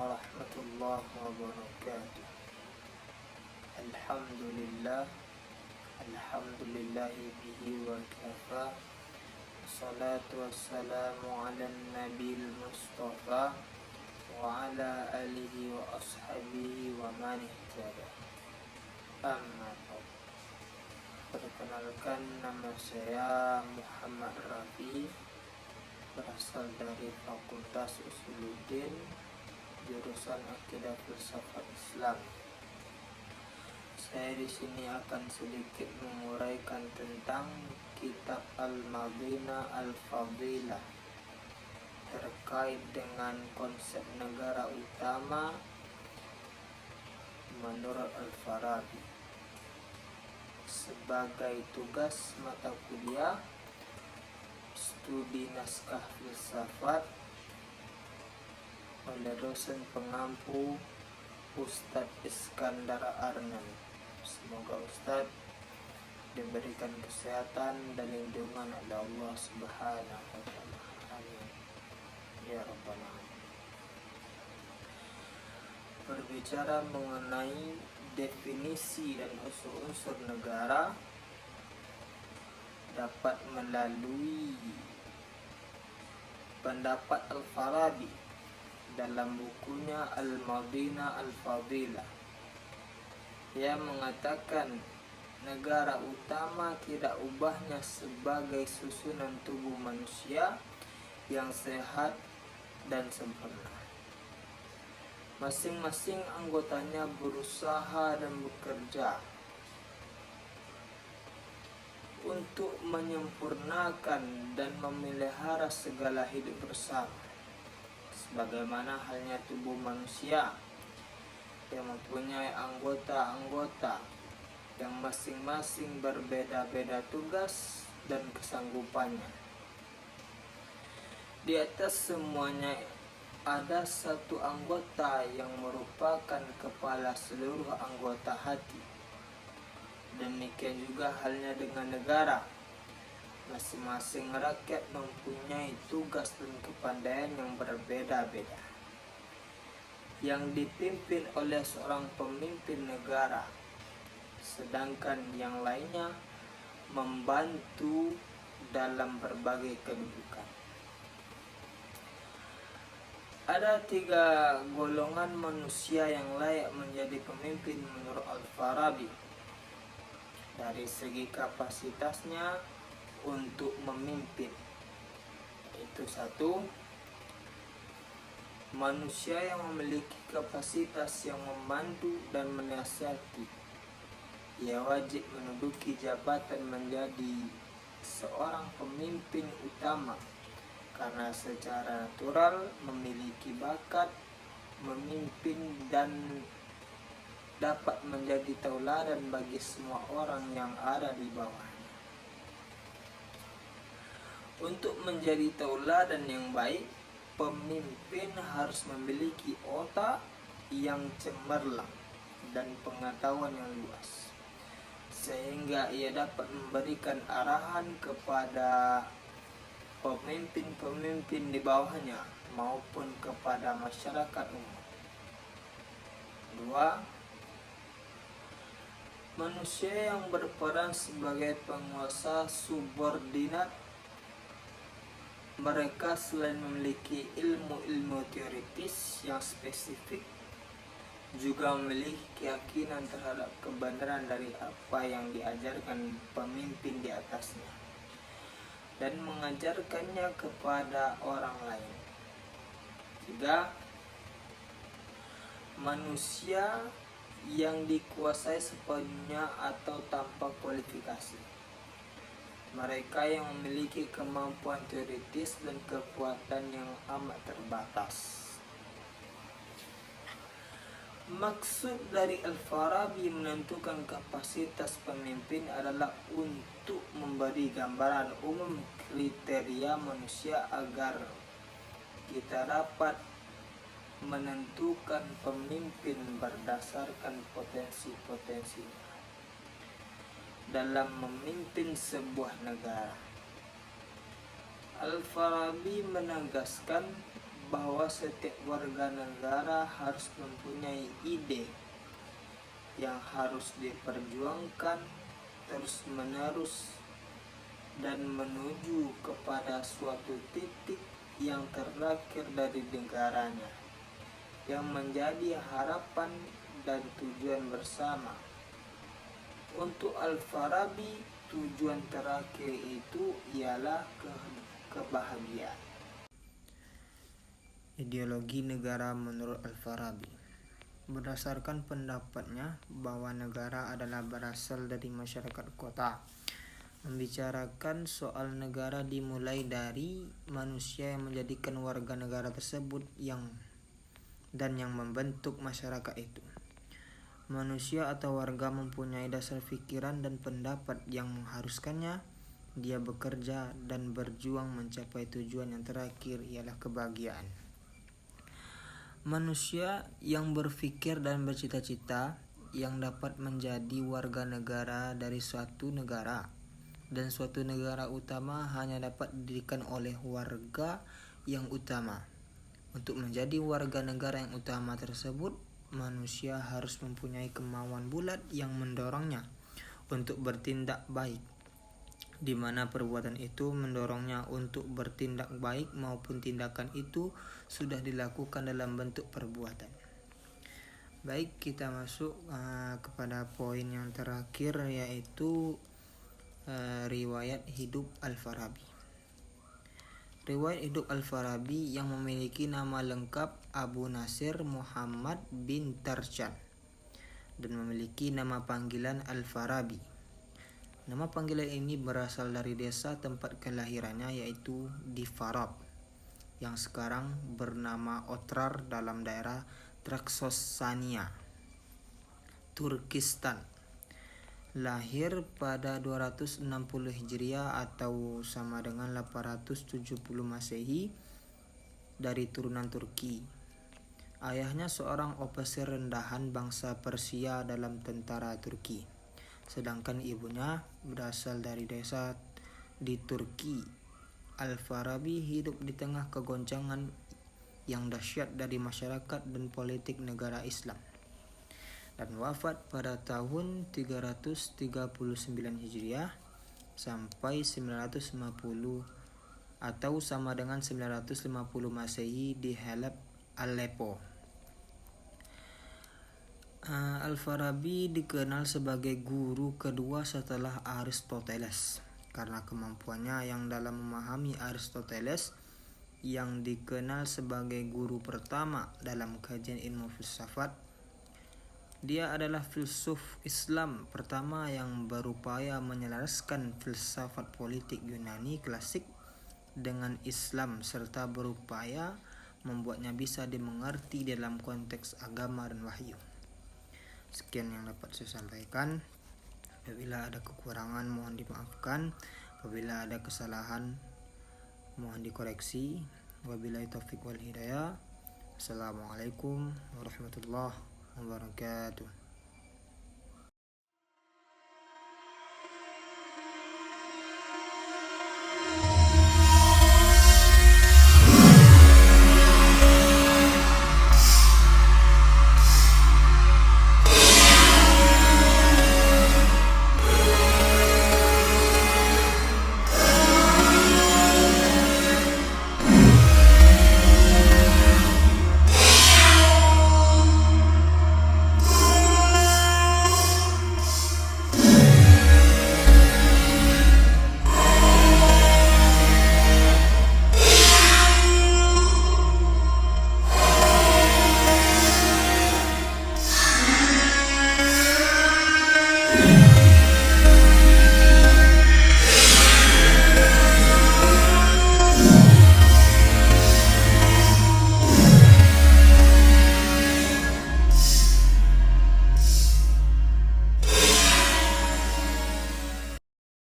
warahmatullahi wabarakatuh. Alhamdulillah, alhamdulillahi bihi wa kafa. Salatu wassalamu ala nabil mustafa wa ala alihi wa ashabihi wa man ihtada. Amma ba'd. Perkenalkan, nama saya Muhammad Rafi, berasal dari Fakultas Usuluddin, jurusan Akidah Filsafat Islam. Saya di sini akan sedikit menguraikan tentang kitab Al-Madinah Al-Fadilah terkait dengan konsep negara utama menurut Al-Farabi. Sebagai tugas mata kuliah studi naskah filsafat oleh dosen pengampu Ustadz Iskandar Arnan. Semoga Ustadz diberikan kesehatan dan lindungan oleh Allah Subhanahu wa Ta'ala. Amin ya rabbal alamin. Berbicara mengenai definisi dan unsur-unsur negara dapat melalui pendapat Al-Farabi dalam bukunya Al-Madinah Al-Fadilah. Ia mengatakan negara utama tidak ubahnya sebagai susunan tubuh manusia yang sehat dan sempurna. Masing-masing anggotanya berusaha dan bekerja untuk menyempurnakan dan memelihara segala hidup bersama, sebagaimana halnya tubuh manusia yang mempunyai anggota-anggota yang masing-masing berbeda-beda tugas dan kesanggupannya. Di atas semuanya ada satu anggota yang merupakan kepala seluruh anggota hati. Demikian juga halnya dengan negara. Masing-masing rakyat mempunyai tugas dan kepandaian yang berbeda-beda, yang dipimpin oleh seorang pemimpin negara, sedangkan yang lainnya membantu dalam berbagai kedudukan. Ada 3 golongan manusia yang layak menjadi pemimpin menurut Al-Farabi dari segi kapasitasnya untuk memimpin. Itu 1, manusia yang memiliki kapasitas yang membantu dan menasihati. Ia wajib menduduki jabatan menjadi seorang pemimpin utama karena secara natural memiliki bakat memimpin dan dapat menjadi tauladan bagi semua orang yang ada di bawahnya. Untuk menjadi tauladan yang baik, pemimpin harus memiliki otak yang cemerlang dan pengetahuan yang luas, sehingga ia dapat memberikan arahan kepada pemimpin-pemimpin di bawahnya maupun kepada masyarakat umum. 2, manusia yang berperan sebagai penguasa subordinat. Mereka selain memiliki ilmu-ilmu teoritis yang spesifik, juga memiliki keyakinan terhadap kebenaran dari apa yang diajarkan pemimpin di atasnya dan mengajarkannya kepada orang lain. 3, manusia yang dikuasai sepenuhnya atau tanpa kualifikasi. Mereka yang memiliki kemampuan teoritis dan kekuatan yang amat terbatas. Maksud dari Al-Farabi menentukan kapasitas pemimpin adalah untuk memberi gambaran umum kriteria manusia agar kita dapat menentukan pemimpin berdasarkan potensi-potensinya dalam memimpin sebuah negara. Al-Farabi menegaskan bahwa setiap warga negara harus mempunyai ide yang harus diperjuangkan terus-menerus dan menuju kepada suatu titik yang terakhir dari negaranya, yang menjadi harapan dan tujuan bersama. Untuk Al-Farabi, tujuan terakhir itu ialah kebahagiaan. Ideologi negara menurut Al-Farabi. Berdasarkan pendapatnya bahwa negara adalah berasal dari masyarakat kota. Membicarakan soal negara dimulai dari manusia yang menjadikan warga negara tersebut yang membentuk masyarakat itu. Manusia atau warga mempunyai dasar pikiran dan pendapat yang mengharuskannya dia bekerja dan berjuang mencapai tujuan yang terakhir ialah kebahagiaan. Manusia yang berpikir dan bercita-cita yang dapat menjadi warga negara dari suatu negara, dan suatu negara utama hanya dapat didirikan oleh warga yang utama. Untuk menjadi warga negara yang utama tersebut, manusia harus mempunyai kemauan bulat yang mendorongnya untuk bertindak baik, di mana perbuatan itu mendorongnya untuk bertindak baik maupun tindakan itu sudah dilakukan dalam bentuk perbuatan. Baik, kita masuk kepada poin yang terakhir, yaitu riwayat hidup Al-Farabi. Riwayat hidup Al-Farabi yang memiliki nama lengkap Abu Nasir Muhammad bin Tarjan dan memiliki nama panggilan Al-Farabi. Nama panggilan ini berasal dari desa tempat kelahirannya, yaitu di Farab, yang sekarang bernama Otrar dalam daerah Traksosania, Turkistan. Lahir pada 260 Hijriah atau sama dengan 870 Masehi dari turunan Turki. Ayahnya seorang ofisir rendahan bangsa Persia dalam tentara Turki, sedangkan ibunya berasal dari desa di Turki. Al-Farabi hidup di tengah kegoncangan yang dahsyat dari masyarakat dan politik negara Islam, dan wafat pada tahun 339 Hijriah sampai 950 atau sama dengan 950 Masehi di Halab, Aleppo. Al-Farabi dikenal sebagai guru kedua setelah Aristoteles karena kemampuannya yang dalam memahami Aristoteles, yang dikenal sebagai guru pertama dalam kajian ilmu filsafat. Dia adalah filsuf Islam pertama yang berupaya menyelaraskan filsafat politik Yunani klasik dengan Islam serta berupaya membuatnya bisa dimengerti dalam konteks agama dan wahyu. Sekian yang dapat saya sampaikan. Apabila ada kekurangan mohon dimaafkan, apabila ada kesalahan mohon dikoreksi. Wabillahi taufiq wal hidayah. Assalamualaikum warahmatullahi wabarakatuh.